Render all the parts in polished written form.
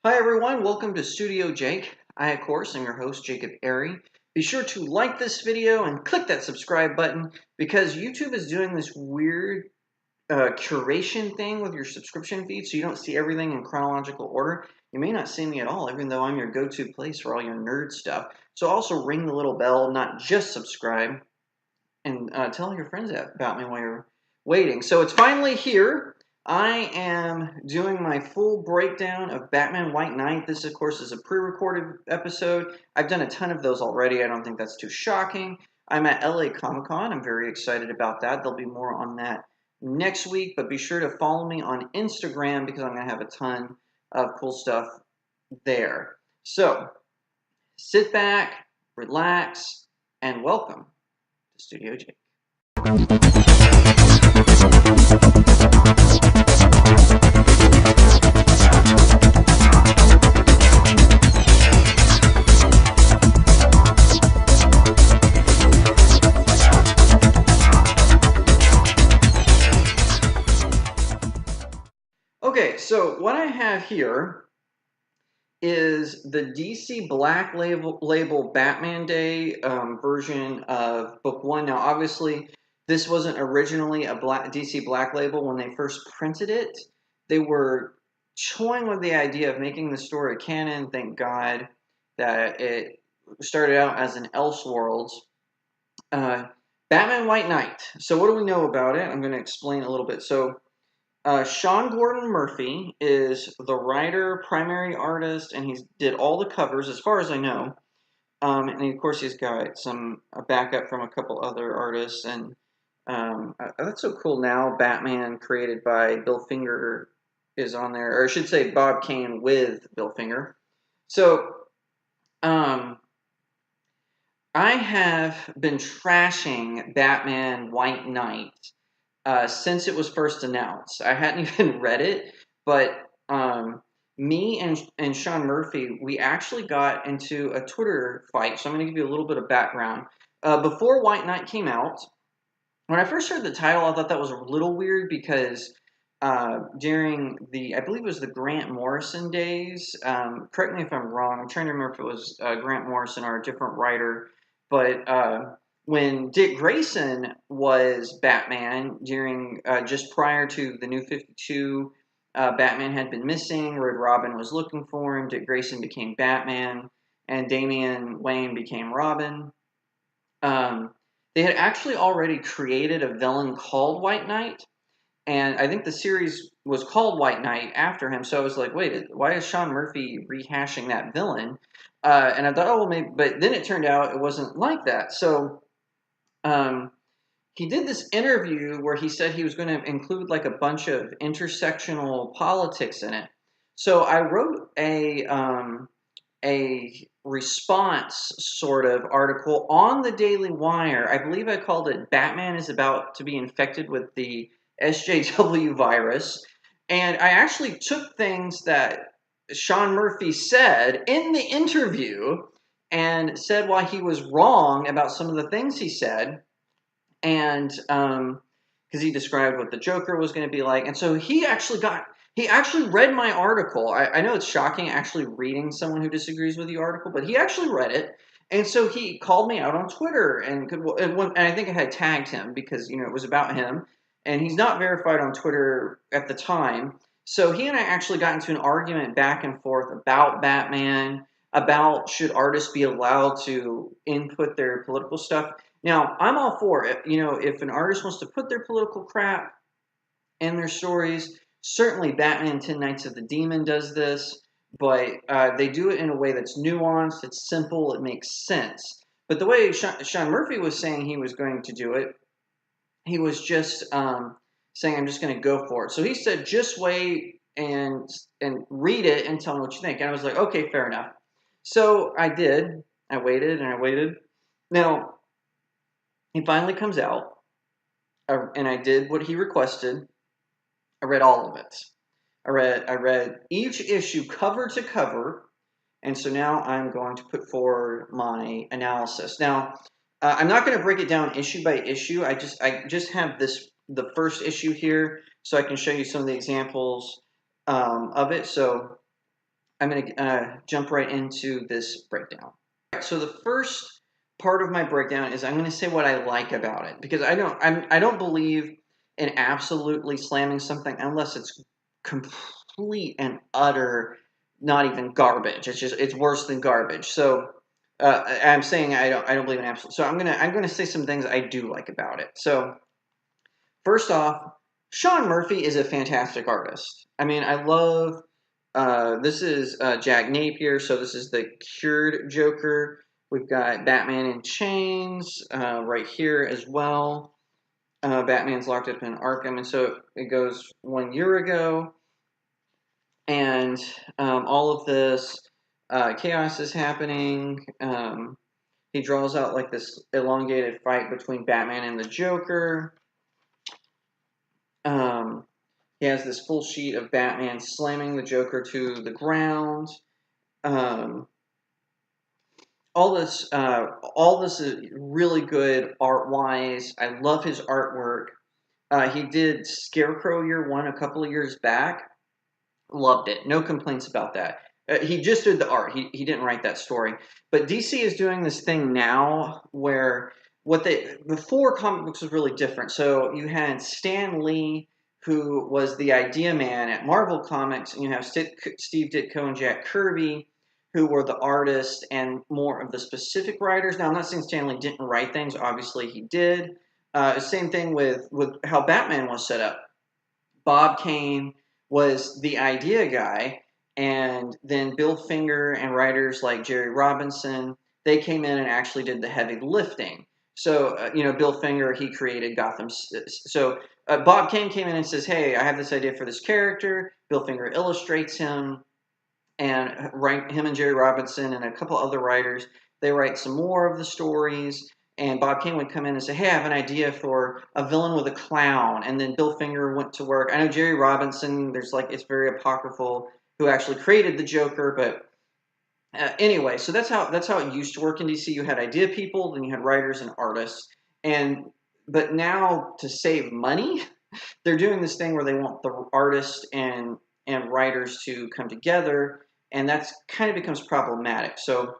Hi everyone, welcome to StudioJake. I, of course, am your host, Jacob Airy. Be sure to like this video and click that subscribe button because YouTube is doing this weird curation thing with your subscription feed so you don't see everything in chronological order. You may not see me at all, even though I'm your go-to place for all your nerd stuff. So also ring the little bell, not just subscribe, and tell your friends about me while you're waiting. So it's finally here. I am doing my full breakdown of Batman White Knight. This, of course, is a pre-recorded episode. I've done a ton of those already. I don't think that's too shocking. I'm at LA Comic-Con. I'm very excited about that. There'll be more on that next week, but be sure to follow me on Instagram because I'm going to have a ton of cool stuff there. So sit back, relax, and welcome to StudioJake. Okay, so what I have here is the DC Black Label Batman Day version of Book 1. Now, obviously, this wasn't originally a DC Black Label when they first printed it. They were toying with the idea of making the story canon. Thank God that it started out as an Elseworlds. Batman White Knight. So what do we know about it? I'm going to explain a little bit. So Sean Gordon Murphy is the writer, primary artist, and he did all the covers, as far as I know. And of course, he's got some backup from a couple other artists. And that's so cool now. Batman, created by Bill Finger, is on there, or I should say, Bob Kane with Bill Finger. So, I have been trashing Batman White Knight since it was first announced. I hadn't even read it, but me and Sean Murphy, we actually got into a Twitter fight. So I'm going to give you a little bit of background. Before White Knight came out, when I first heard the title, I thought that was a little weird because during I believe it was the Grant Morrison days. Correct me if I'm wrong. I'm trying to remember if it was Grant Morrison or a different writer, but when Dick Grayson was Batman during just prior to the New 52, Batman had been missing. Red Robin was looking for him. Dick Grayson became Batman, and Damian Wayne became Robin. They had actually already created a villain called White Knight, and I think the series was called White Knight after him. So I was like, wait, why is Sean Murphy rehashing that villain? And I thought, oh, well, maybe. But then it turned out it wasn't like that. So he did this interview where he said he was going to include like a bunch of intersectional politics in it. So I wrote a response sort of article on the Daily Wire. I believe I called it "Batman is about to be infected with the SJW virus," and I actually took things that Sean Murphy said in the interview and said why he was wrong about some of the things he said, and because he described what the Joker was going to be like, and so he actually read my article. I know it's shocking actually reading someone who disagrees with the article, but he actually read it, and so he called me out on Twitter, and I think I had tagged him because it was about him, and he's not verified on Twitter at the time. So he and I actually got into an argument back and forth about Batman, about should artists be allowed to input their political stuff. Now, I'm all for it. If an artist wants to put their political crap in their stories, certainly Batman 10 Nights of the Demon does this, but they do it in a way that's nuanced, it's simple, it makes sense. But the way Sean Murphy was saying he was going to do it, he was just saying, I'm just going to go for it. So he said, just wait and read it and tell me what you think. And I was like, okay, fair enough. So I did. I waited and I waited. Now, he finally comes out, and I did what he requested. I read all of it. I read each issue cover to cover, and so now I'm going to put forward my analysis. Now, I'm not going to break it down issue by issue. I just have the first issue here, so I can show you some of the examples of it. So I'm going to jump right into this breakdown. So the first part of my breakdown is I'm going to say what I like about it, because I don't believe in absolutely slamming something unless it's complete and utter, not even garbage. It's worse than garbage. So I'm saying I don't believe in absolute. So I'm gonna say some things I do like about it. So first off, Sean Murphy is a fantastic artist. I mean, I love. This is Jack Napier, so this is the cured Joker. We've got Batman in chains right here as well. Batman's locked up in Arkham, and so it goes 1 year ago, and all of this chaos is happening. He draws out like this elongated fight between Batman and the Joker. He has this full sheet of Batman slamming the Joker to the ground. Um, all this is really good art wise. I love his artwork. He did Scarecrow Year One a couple of years back. Loved it. No complaints about that. He just did the art. He didn't write that story. But DC is doing this thing now where before comic books was really different. So you had Stan Lee, who was the idea man at Marvel Comics, and you have Steve Ditko and Jack Kirby, who were the artists and more of the specific writers. Now, I'm not saying Stan Lee didn't write things. Obviously, he did. Same thing with how Batman was set up. Bob Kane was the idea guy, and then Bill Finger and writers like Jerry Robinson, they came in and actually did the heavy lifting. So, Bill Finger, he created Gotham. So, Bob Kane came in and says, "Hey, I have this idea for this character." Bill Finger illustrates him, and him and Jerry Robinson and a couple other writers, they write some more of the stories. And Bob Kane would come in and say, "Hey, I have an idea for a villain with a clown." And then Bill Finger went to work. I know Jerry Robinson, it's very apocryphal who actually created the Joker, but anyway, so that's how it used to work in DC. You had idea people, then you had writers and artists, but now to save money, they're doing this thing where they want the artists and writers to come together, and that's kind of becomes problematic. So,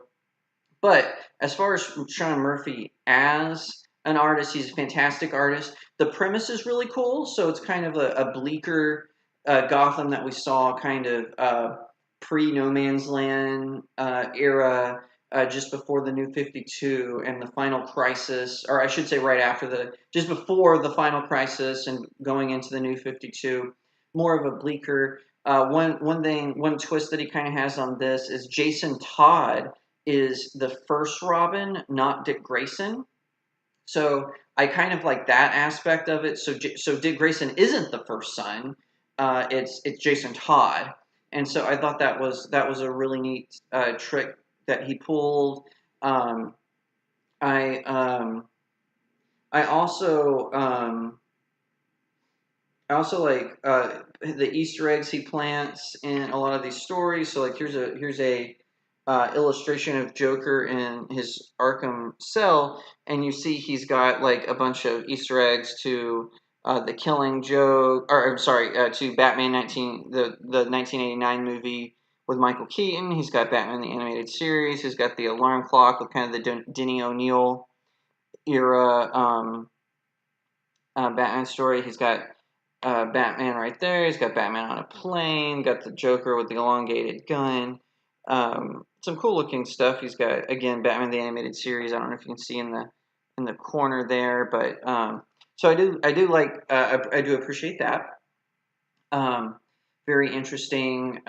but as far as Sean Murphy as an artist, he's a fantastic artist. The premise is really cool. So it's kind of a bleaker Gotham that we saw kind of pre No Man's Land era, just before the New 52 and the Final Crisis, or I should say right after just before the Final Crisis and going into the New 52. More of a bleaker. One twist that he kind of has on this is Jason Todd is the first Robin, not Dick Grayson. So I kind of like that aspect of it. So Dick Grayson isn't the first son. It's Jason Todd, and so I thought that was a really neat trick that he pulled. Um, I I also like the Easter eggs he plants in a lot of these stories. So like here's a illustration of Joker in his Arkham cell, and you see he's got like a bunch of Easter eggs to the Killing Joke, or I'm sorry, to Batman 1989 movie with Michael Keaton. He's got Batman the Animated Series. He's got the alarm clock with kind of the Denny O'Neil era Batman story. He's got Batman right there. He's got Batman on a plane. Got the Joker with the elongated gun. Some cool looking stuff. He's got again Batman the Animated Series. I don't know if you can see in the corner there, but so I do appreciate that. Very interesting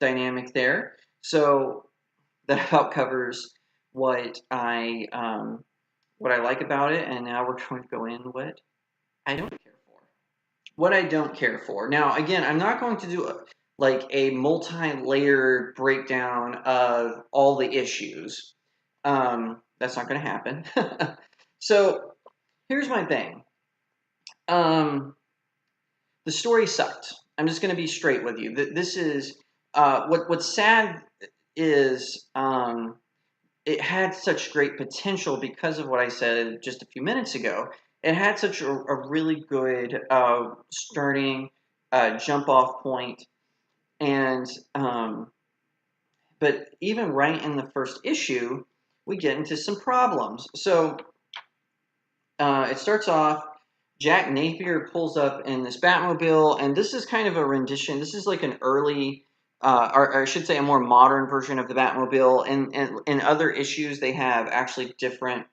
dynamic there. So that about covers what I like about it, and now we're going to go in what I don't care for. What I don't care for. Now, again, I'm not going to do like a multi-layered breakdown of all the issues. That's not going to happen. So here's my thing. The story sucked. I'm just going to be straight with you. This is what's sad is it had such great potential because of what I said just a few minutes ago. It had such a really good starting jump off point, and but even right in the first issue, we get into some problems. So it starts off. Jack Napier pulls up in this Batmobile, and this is kind of a rendition. This is like an early, or I should say, a more modern version of the Batmobile. And in other issues, they have actually different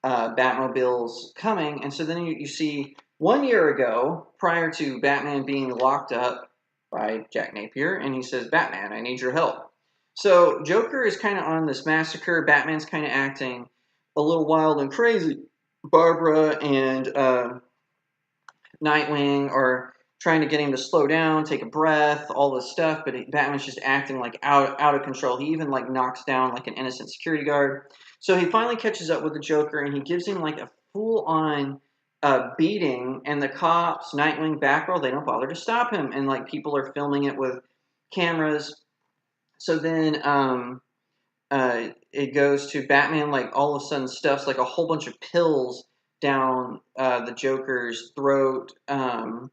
Batmobiles coming. And so then you see 1 year ago, prior to Batman being locked up by Jack Napier, and he says, "Batman, I need your help." So Joker is kind of on this massacre. Batman's kind of acting a little wild and crazy. Barbara and Nightwing are trying to get him to slow down, take a breath, all this stuff, but Batman's just acting like out of control. He even like knocks down like an innocent security guard. So he finally catches up with the Joker and he gives him like a full on beating, and the cops, Nightwing, Batgirl, they don't bother to stop him, and like people are filming it with cameras. So then it goes to Batman, like all of a sudden stuffs like a whole bunch of pills down the Joker's throat, and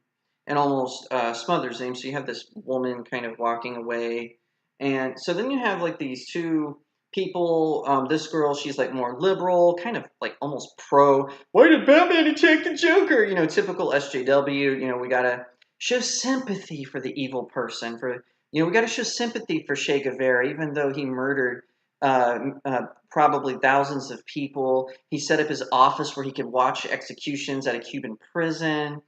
almost smothers him. So you have this woman kind of walking away. And so then you have like these two people. This girl, she's like more liberal, kind of like almost pro. Why did Batman attack the Joker? You know, typical SJW. You know, we gotta show sympathy for the evil person. We gotta show sympathy for Che Guevara, even though he murdered probably thousands of people. He set up his office where he could watch executions at a Cuban prison.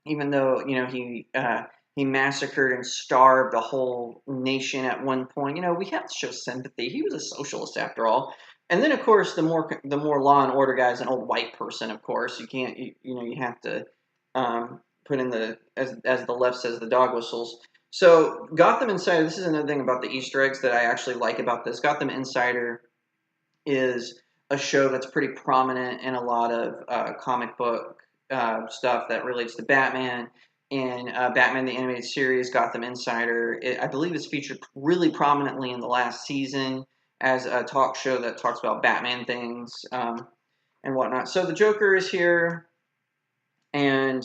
Even though he massacred and starved a whole nation at one point. You know, we have to show sympathy. He was a socialist after all. And then of course the more Law and Order guy is an old white person. Of course, you can't you have to put in the as the left says, the dog whistles. So Gotham Insider, this is another thing about the Easter eggs that I actually like about this. Gotham Insider is a show that's pretty prominent in a lot of comic book stuff that relates to Batman. In Batman the Animated Series, Gotham Insider, I believe it's featured really prominently in the last season as a talk show that talks about Batman things and whatnot. So the Joker is here, and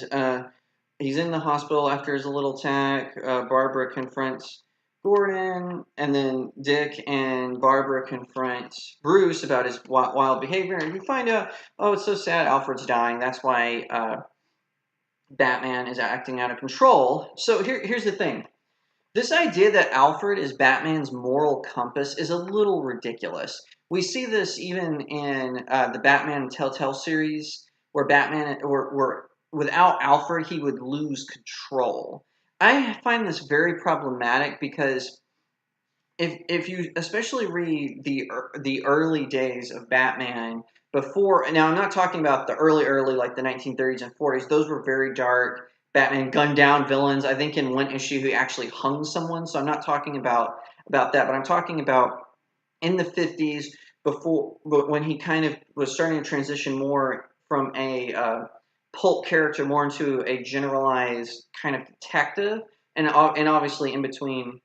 he's in the hospital after his little attack. Barbara confronts Gordon, and then Dick and Barbara confront Bruce about his wild behavior. And you find out, oh, it's so sad, Alfred's dying. That's why Batman is acting out of control. So here's the thing. This idea that Alfred is Batman's moral compass is a little ridiculous. We see this even in the Batman Telltale series, where Batman, or without Alfred, he would lose control. I find this very problematic because if you especially read the early days of Batman before, now I'm not talking about the early like the 1930s and 40s. Those were very dark. Batman gunned down villains. I think in one issue he actually hung someone. So I'm not talking about that, but I'm talking about in the 50s before, but when he kind of was starting to transition more from a pulp character more into a generalized kind of detective, and obviously in between.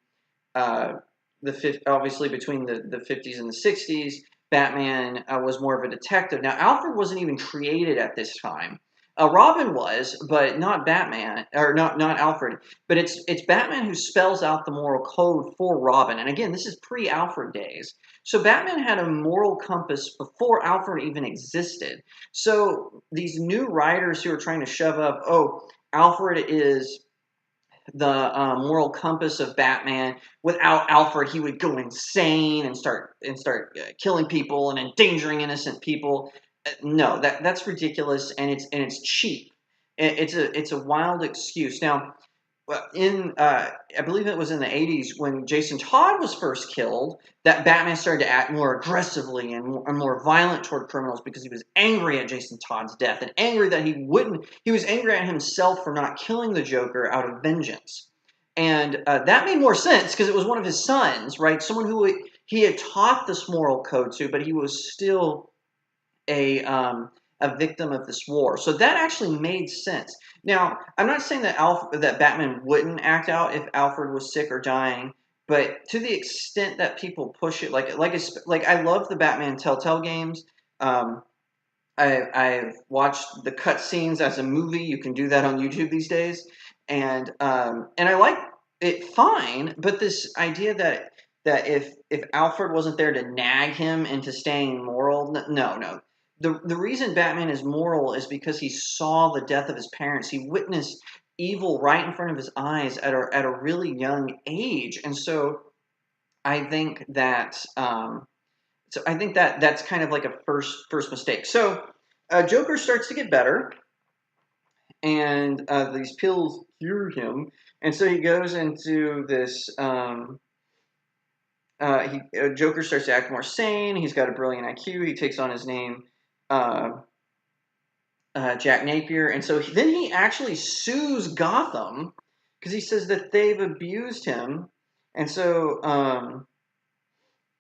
Obviously between the 50s and the 60s, Batman was more of a detective. Now, Alfred wasn't even created at this time. Robin was, but not Batman, or not Alfred. But it's Batman who spells out the moral code for Robin. And again, this is pre-Alfred days. So Batman had a moral compass before Alfred even existed. So these new writers who are trying to shove up, oh, Alfred is the moral compass of Batman. Without Alfred, he would go insane and start killing people and endangering innocent people. No, that's ridiculous, and it's cheap. It's a wild excuse. Now, I believe it was in the 80s when Jason Todd was first killed that Batman started to act more aggressively and more violent toward criminals because he was angry at Jason Todd's death and angry that he was angry at himself for not killing the Joker out of vengeance. And that made more sense because it was one of his sons, right? Someone who he had taught this moral code to, but he was still a victim of this war. So that actually made sense. Now, I'm not saying that that Batman wouldn't act out if Alfred was sick or dying, but to the extent that people push it, like I love the Batman Telltale games. I've watched the cutscenes as a movie. You can do that on YouTube these days, and I like it fine. But this idea that that if Alfred wasn't there to nag him into staying moral. No. The reason Batman is moral is because he saw the death of his parents. He witnessed evil right in front of his eyes at a really young age, and so I think that that's kind of like a first mistake. So Joker starts to get better, and these pills cure him, and so he goes into this. Joker starts to act more sane. He's got a brilliant IQ. He takes on his name, uh, Jack Napier, and so then he actually sues Gotham because he says that they've abused him, and so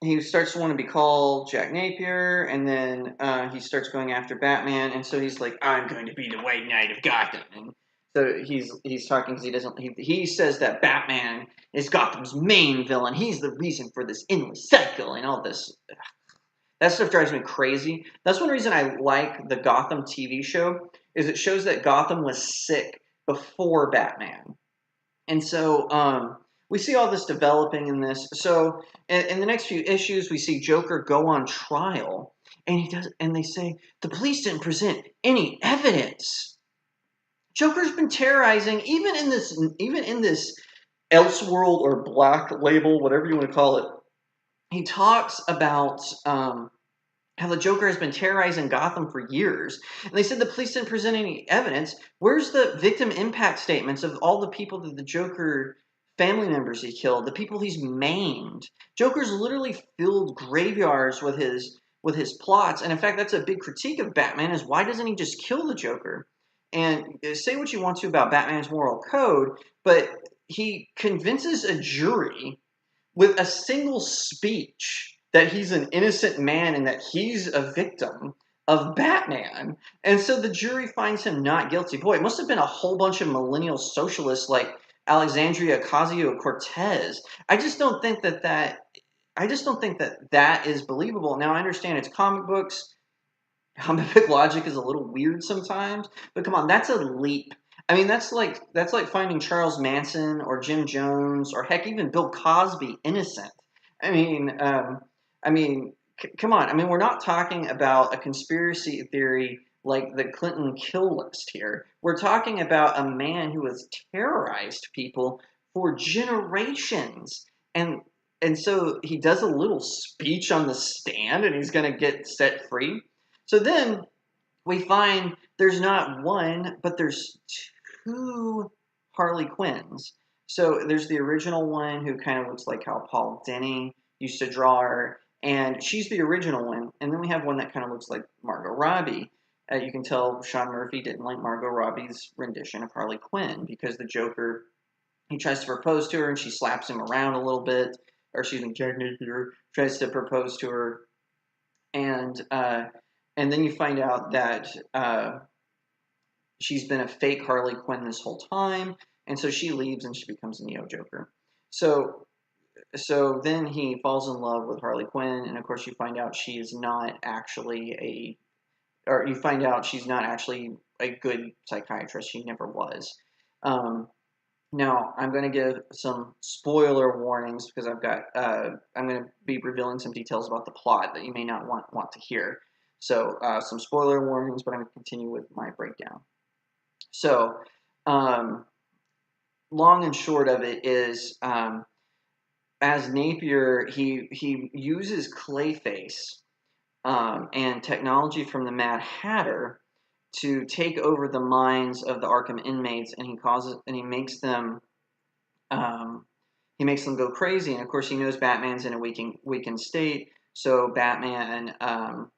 he starts to want to be called Jack Napier, and then he starts going after Batman, and so he's like, "I'm going to be the White Knight of Gotham." And so he's talking because he says that Batman is Gotham's main villain. He's the reason for this endless cycle and all this. That stuff drives me crazy. That's one reason I like the Gotham TV show is it shows that Gotham was sick before Batman. And so we see all this developing in this. So in the next few issues, we see Joker go on trial, and they say the police didn't present any evidence. Joker's been terrorizing even in this Elseworld or Black Label, whatever you want to call it. He talks about how the Joker has been terrorizing Gotham for years. And they said the police didn't present any evidence. Where's the victim impact statements of all the people that the Joker family members he killed, the people he's maimed? Joker's literally filled graveyards with his plots. And in fact, that's a big critique of Batman is why doesn't he just kill the Joker? And say what you want to about Batman's moral code, but he convinces a jury with a single speech that he's an innocent man and that he's a victim of Batman. And so the jury finds him not guilty. Boy, it must have been a whole bunch of millennial socialists like Alexandria Ocasio-Cortez. I just don't think that is believable. Now I understand it's comic books. Comic book logic is a little weird sometimes, but come on, that's a leap. I mean, that's like finding Charles Manson or Jim Jones or heck, even Bill Cosby innocent. I mean, come on. I mean, we're not talking about a conspiracy theory like the Clinton kill list here. We're talking about a man who has terrorized people for generations, and and so he does a little speech on the stand, and he's going to get set free. So then we find there's not one, but there's two Harley Quinns. So there's the original one who kind of looks like how Paul Dini used to draw her, and she's the original one. And then we have one that kind of looks like Margot Robbie. You can tell Sean Murphy didn't like Margot Robbie's rendition of Harley Quinn because the Joker, he tries to propose to her and she slaps him around a little bit, or excuse me, Jack Napier tries to propose to her, and then you find out that she's been a fake Harley Quinn this whole time, and so she leaves and she becomes a Neo Joker. So then he falls in love with Harley Quinn, and of course you find out she is not actually you find out she's not actually a good psychiatrist. She never was. Now I'm going to give some spoiler warnings because I'm going to be revealing some details about the plot that you may not want to hear. So some spoiler warnings, but I'm going to continue with my breakdown. So, long and short of it is, as Napier, he uses Clayface and technology from the Mad Hatter to take over the minds of the Arkham inmates, and he makes them go crazy. And of course, he knows Batman's in a weakened state, so Batman, of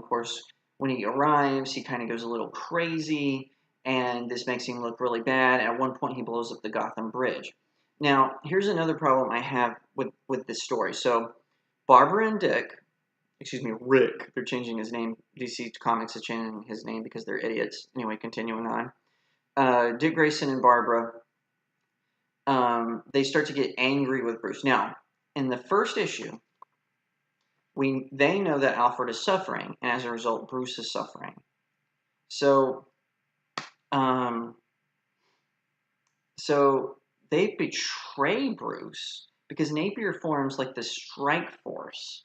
course, when he arrives, he kind of goes a little crazy, and this makes him look really bad. At one point, he blows up the Gotham Bridge. Now, here's another problem I have with this story. So, Barbara and Rick, they're changing his name. DC Comics is changing his name because they're idiots. Anyway, continuing on. Dick Grayson and Barbara, they start to get angry with Bruce. Now, in the first issue, they know that Alfred is suffering, and as a result, Bruce is suffering. So they betray Bruce because Napier forms like the strike force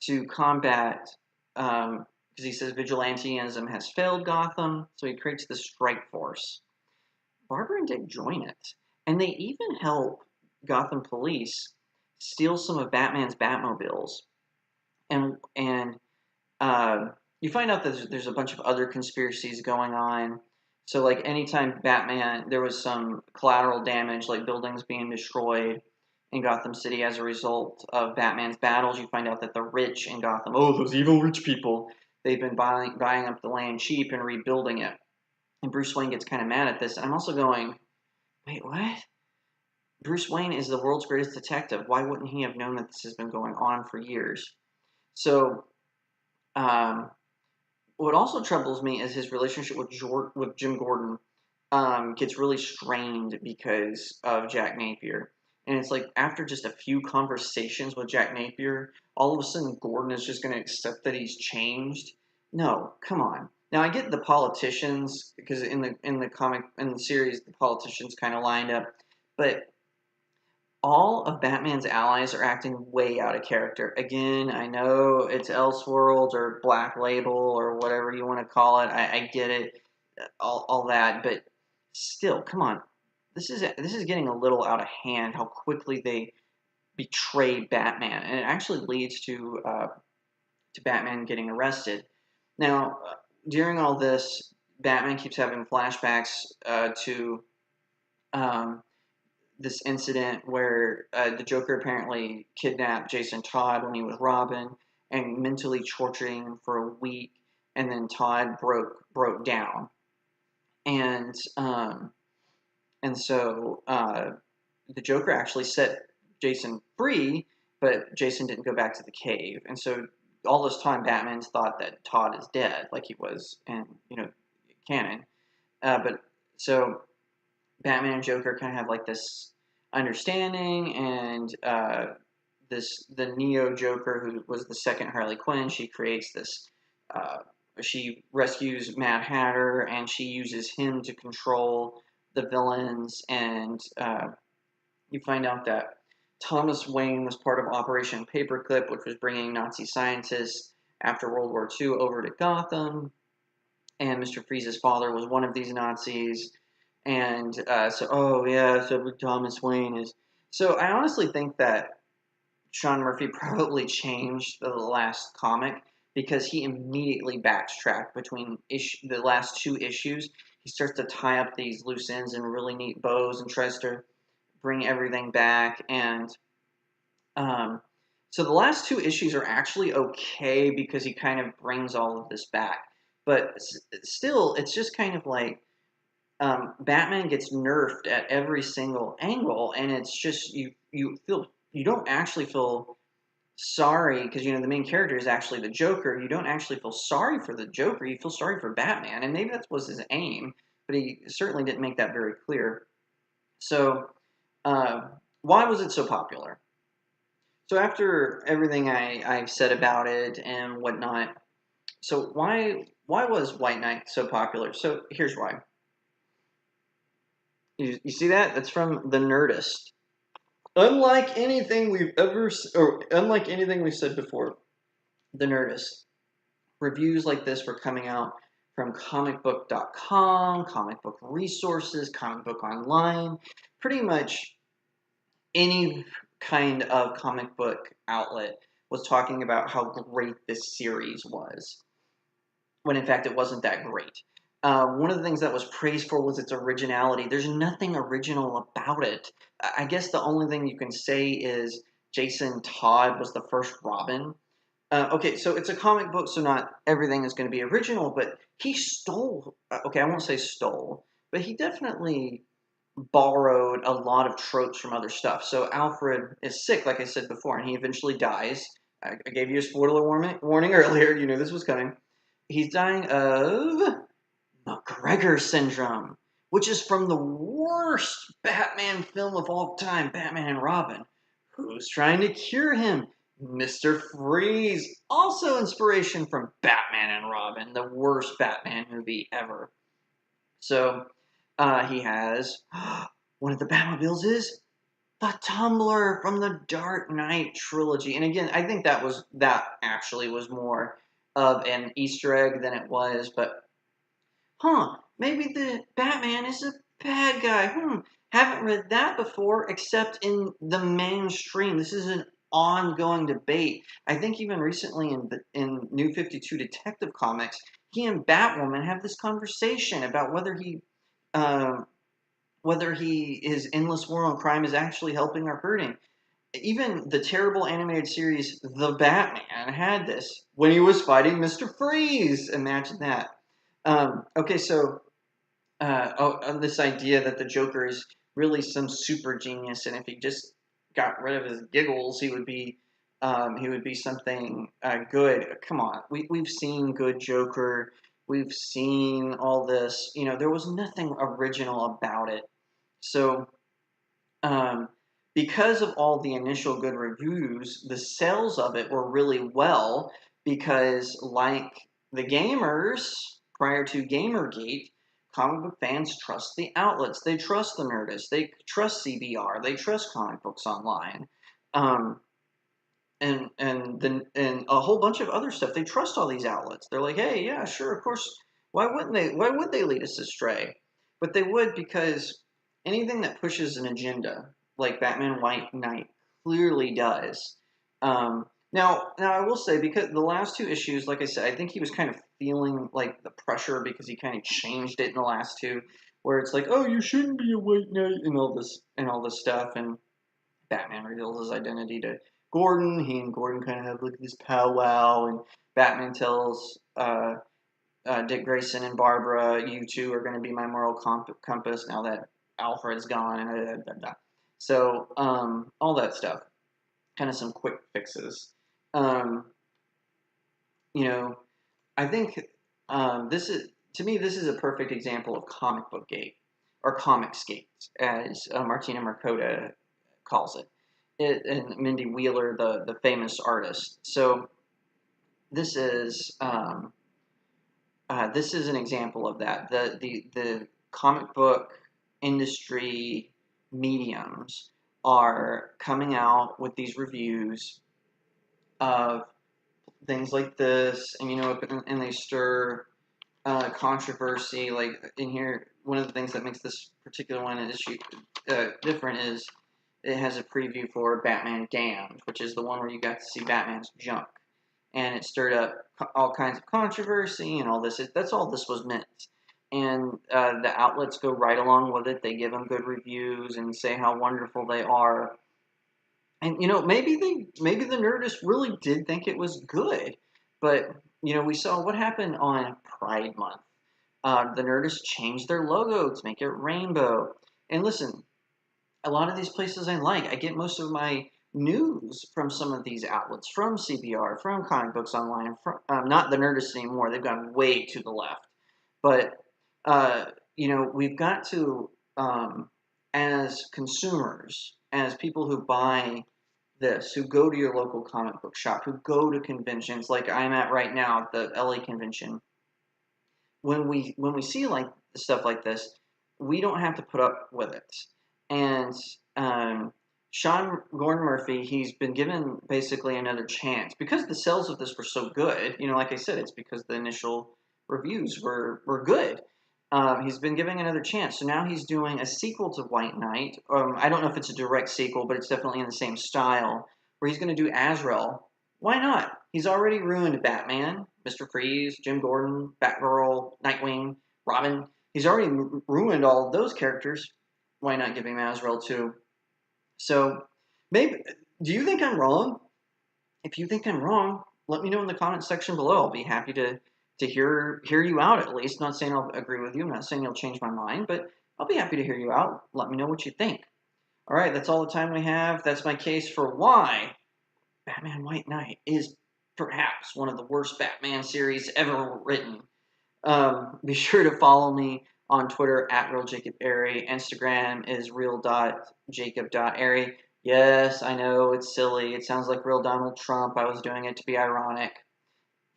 to combat, because he says vigilantism has failed Gotham, so he creates the strike force. Barbara and Dick join it, and they even help Gotham police steal some of Batman's Batmobiles, and you find out that there's a bunch of other conspiracies going on. So, like, anytime Batman, there was some collateral damage, like buildings being destroyed in Gotham City as a result of Batman's battles, you find out that the rich in Gotham, oh, those evil rich people, they've been buying up the land cheap and rebuilding it. And Bruce Wayne gets kind of mad at this. And I'm also going, wait, what? Bruce Wayne is the world's greatest detective. Why wouldn't he have known that this has been going on for years? So, what also troubles me is his relationship with Jim Gordon gets really strained because of Jack Napier. And it's like after just a few conversations with Jack Napier, all of a sudden Gordon is just going to accept that he's changed. No, come on. Now I get the politicians because in the series the politicians kind of lined up, but all of Batman's allies are acting way out of character. Again, I know it's Elseworlds or Black Label or whatever you want to call it. I get it, all that, but still, come on. This is getting a little out of hand. How quickly they betray Batman, and it actually leads to Batman getting arrested. Now, during all this, Batman keeps having flashbacks to. This incident where the Joker apparently kidnapped Jason Todd when he was Robin and mentally torturing him for a week, and then Todd broke down, and so the Joker actually set Jason free, but Jason didn't go back to the cave, and so all this time Batman's thought that Todd is dead, like he was in canon, but so Batman and Joker kind of have like this understanding, and the Neo Joker, who was the second Harley Quinn, she creates this. She rescues Mad Hatter, and she uses him to control the villains. And you find out that Thomas Wayne was part of Operation Paperclip, which was bringing Nazi scientists after World War II over to Gotham. And Mr. Freeze's father was one of these Nazis. And so Thomas Wayne is. So I honestly think that Sean Murphy probably changed the last comic because he immediately backtracked between the last two issues. He starts to tie up these loose ends in really neat bows and tries to bring everything back. And so the last two issues are actually okay because he kind of brings all of this back. But still, it's just kind of like Batman gets nerfed at every single angle, and it's just you don't actually feel sorry because the main character is actually the Joker. You don't actually feel sorry for the Joker. You feel sorry for Batman, and maybe that was his aim, but he certainly didn't make that very clear. So, why was it so popular? So after everything I've said about it and whatnot, so why was White Knight so popular? So here's why. You see that? That's from The Nerdist. Unlike anything we've said before, The Nerdist. Reviews like this were coming out from comicbook.com, comic book resources, comic book online, pretty much any kind of comic book outlet was talking about how great this series was, when in fact it wasn't that great. One of the things that was praised for was its originality. There's nothing original about it. I guess the only thing you can say is Jason Todd was the first Robin. Okay, so it's a comic book, so not everything is going to be original, but he stole. Okay, I won't say stole, but he definitely borrowed a lot of tropes from other stuff. So Alfred is sick, like I said before, and he eventually dies. I gave you a spoiler warning earlier. You knew this was coming. He's dying of McGregor syndrome, which is from the worst Batman film of all time, Batman and Robin. Who's trying to cure him? Mr. Freeze. Also inspiration from Batman and Robin, the worst Batman movie ever. So he has one of the Batmobiles is the Tumblr from the Dark Knight trilogy. And again, I think that actually was more of an Easter egg than it was, but maybe the Batman is a bad guy. Haven't read that before, except in the mainstream. This is an ongoing debate. I think even recently in New 52 Detective Comics, he and Batwoman have this conversation about um, whether his endless war on crime is actually helping or hurting. Even the terrible animated series The Batman had this when he was fighting Mr. Freeze. Imagine that. Okay, so this idea that the Joker is really some super genius, and if he just got rid of his giggles, he would be something good. Come on, we've seen good Joker, we've seen all this. There was nothing original about it. So, um, because of all the initial good reviews, the sales of it were really well because, like the gamers prior to Gamergate, comic book fans trust the outlets. They trust the Nerdist. They trust CBR. They trust Comic Books Online, um, and a whole bunch of other stuff. They trust all these outlets. They're like, hey, yeah, sure, of course. Why wouldn't they? Why would they lead us astray? But they would, because anything that pushes an agenda, like Batman White Knight, clearly does. Now I will say, because the last two issues, like I said, I think he was kind of feeling like the pressure because he kind of changed it in the last two, where it's like, oh, you shouldn't be a White Knight and all this stuff, and Batman reveals his identity to Gordon. He and Gordon kind of have like this powwow, and Batman tells Dick Grayson and Barbara, "You two are going to be my moral compass now that Alfred's gone." And so all that stuff, kind of some quick fixes. Um, you know, I think this is, to me, this is a perfect example of comic book gate, or comicsgate, as Martina Mercoda calls it. And Mindy Wheeler, the famous artist. So this is an example of that. The comic book industry mediums are coming out with these reviews of things like this, and and they stir controversy. Like in here, one of the things that makes this particular one issue different is it has a preview for Batman Damned, which is the one where you got to see Batman's junk, and it stirred up all kinds of controversy and all this. That's all this was meant. And the outlets go right along with it. They give them good reviews and say how wonderful they are. And maybe the Nerdist really did think it was good, but we saw what happened on Pride Month. The Nerdist changed their logo to make it rainbow. And listen, a lot of these places I get most of my news from some of these outlets, from CBR, from Comic Books Online, from not the Nerdist anymore. They've gone way to the left. But we've got to, as consumers, as people who buy this, who go to your local comic book shop, who go to conventions like I'm at right now at the LA convention, when we see like stuff like this, we don't have to put up with it. And Sean Gordon Murphy, he's been given basically another chance because the sales of this were so good. Like I said, it's because the initial reviews were good. He's been giving another chance, so now he's doing a sequel to White Knight. I don't know if it's a direct sequel, but it's definitely in the same style, where he's going to do Azrael. Why not? He's already ruined Batman, Mr. Freeze, Jim Gordon, Batgirl, Nightwing, Robin. He's already ruined all of those characters. Why not give him Azrael too? So, maybe, do you think I'm wrong? If you think I'm wrong, let me know in the comments section below. I'll be happy to hear you out at least. Not saying I'll agree with you. I'm not saying you'll change my mind, but I'll be happy to hear you out. Let me know what you think. All right, that's all the time we have. That's my case for why Batman White Knight is perhaps one of the worst Batman series ever written. Be sure to follow me on Twitter at RealJacobAiry. Instagram is real.jacob.airy. Yes, I know, it's silly. It sounds like real Donald Trump. I was doing it to be ironic.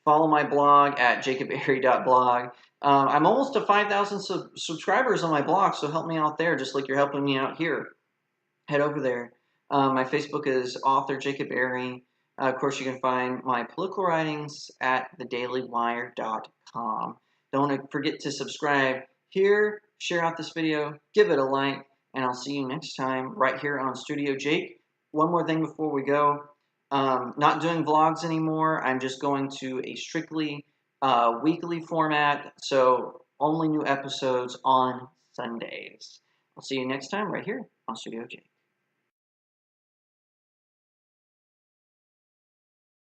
Follow my blog at jacobairy.blog. I'm almost to 5,000 subscribers on my blog, so help me out there just like you're helping me out here. head over there. My Facebook is author Jacob Airy. Of course, you can find my political writings at thedailywire.com. Don't forget to subscribe here, share out this video, give it a like, and I'll see you next time right here on Studio Jake. One more thing before we go. Not doing vlogs anymore. I'm just going to a strictly weekly format, so only new episodes on Sundays. I'll see you next time right here on Studio Jake.